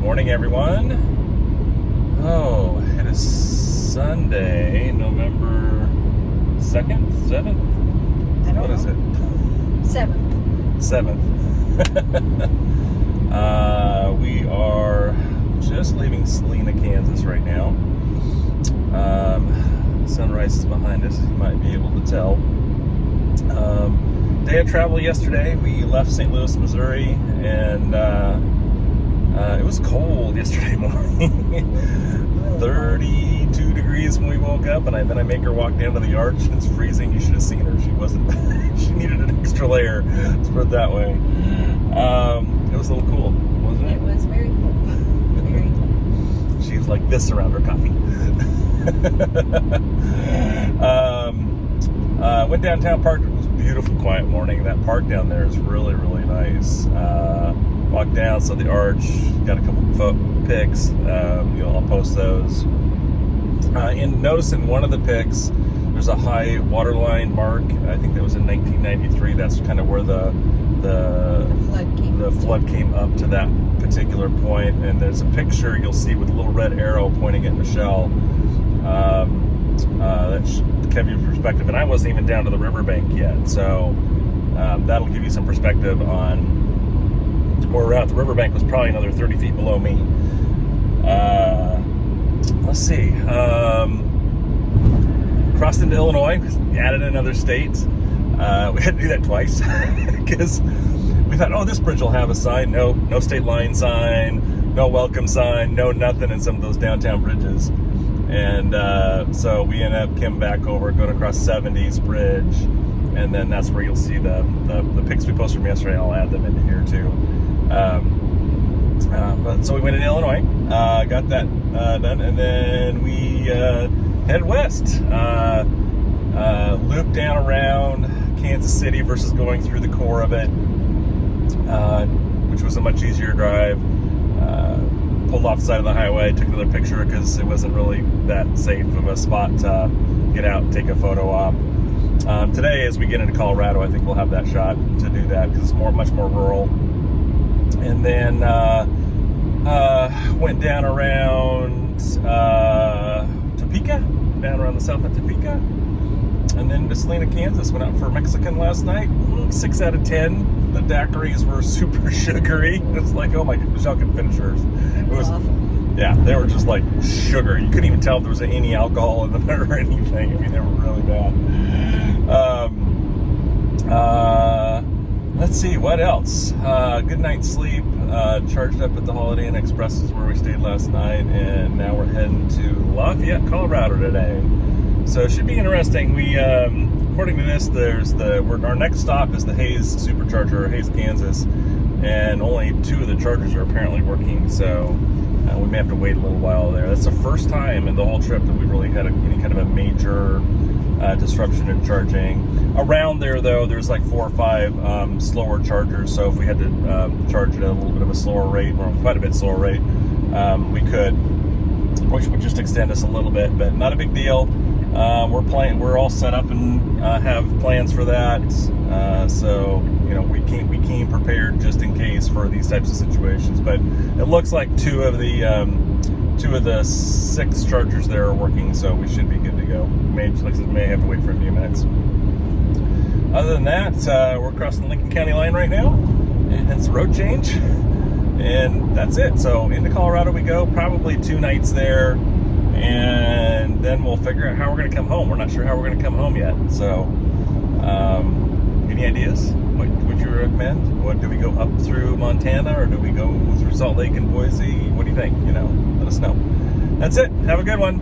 morning, everyone. Oh, it is Sunday, November 2nd, 7th? I don't What know. is it? 7th. 7th. We are just leaving Salina, Kansas right now. Sunrise is behind us, as you might be able to tell. Day of travel yesterday. We left St. Louis, Missouri, and it was cold yesterday morning. 32 degrees when we woke up, and then I make her walk down to the arch, and it's freezing. You should have seen her. She wasn't. She needed an extra layer. Let's put it that way. It was a little cool, wasn't it? It was very cool. Very cool. She's like this around her coffee. Went downtown, parked. It was a beautiful, quiet morning. That park down there is really, really nice. Walked down, saw the arch, got a couple pics. I'll post those. Notice in one of the pics, there's a high waterline mark. I think that was in 1993. That's kind of where the flood came up to that particular point. And there's a picture you'll see with a little red arrow pointing at Michelle. That should give you perspective. And I wasn't even down to the riverbank yet, so that'll give you some perspective on where we're at. The riverbank was probably another 30 feet below me. Let's see. Crossed into Illinois, added another state. We had to do that twice because we thought, oh, this bridge will have a sign. Nope, no state line sign, no welcome sign, no nothing in some of those downtown bridges. And so we ended up coming back over, going across 70s Bridge, and then that's where you'll see the pics we posted from yesterday. I'll add them into here too. But so we went in Illinois, got that done, and then we headed west, looped down around Kansas City versus going through the core of it, which was a much easier drive. Pulled off the side of the highway, took another picture because it wasn't really that safe of a spot to get out and take a photo op. Today, as we get into Colorado, I think we'll have that shot to do that because it's much more rural. And then went down around Topeka, down around the south of Topeka, and then to Salina, Kansas. Went out for Mexican last night. 6 out of 10. The daiquiris were super sugary. It's like, oh my God, Michelle can finish hers. It was awful. Yeah, they were just like sugar. You couldn't even tell if there was any alcohol in them or anything. I mean, they were really bad. Let's see, what else? Good night's sleep. Charged up at the Holiday Inn Express is where we stayed last night, and now we're heading to Lafayette, Colorado today. So it should be interesting. We, according to this, our next stop is the Hayes Supercharger, Hayes, Kansas, and only 2 of the chargers are apparently working. So we may have to wait a little while there. That's the first time in the whole trip that we really had any kind of a major disruption in charging. Around there, though, there's like 4 or 5 slower chargers. So if we had to charge at a little bit of a slower rate, or quite a bit slower rate, we could, which would just extend us a little bit, but not a big deal. We're all set up and have plans for that. So we came prepared just in case for these types of situations. But it looks like 2 of the 6 chargers there are working, so we should be good to go. May have to wait for a few minutes. Other than that, we're crossing the Lincoln County line right now, and it's a road change, and that's it. So into Colorado we go. Probably 2 nights there. And then we'll figure out how we're going to come home. We're not sure how we're going to come home yet. So, any ideas? What would you recommend? Do we go up through Montana, or do we go through Salt Lake and Boise? What do you think? Let us know. That's it. Have a good one.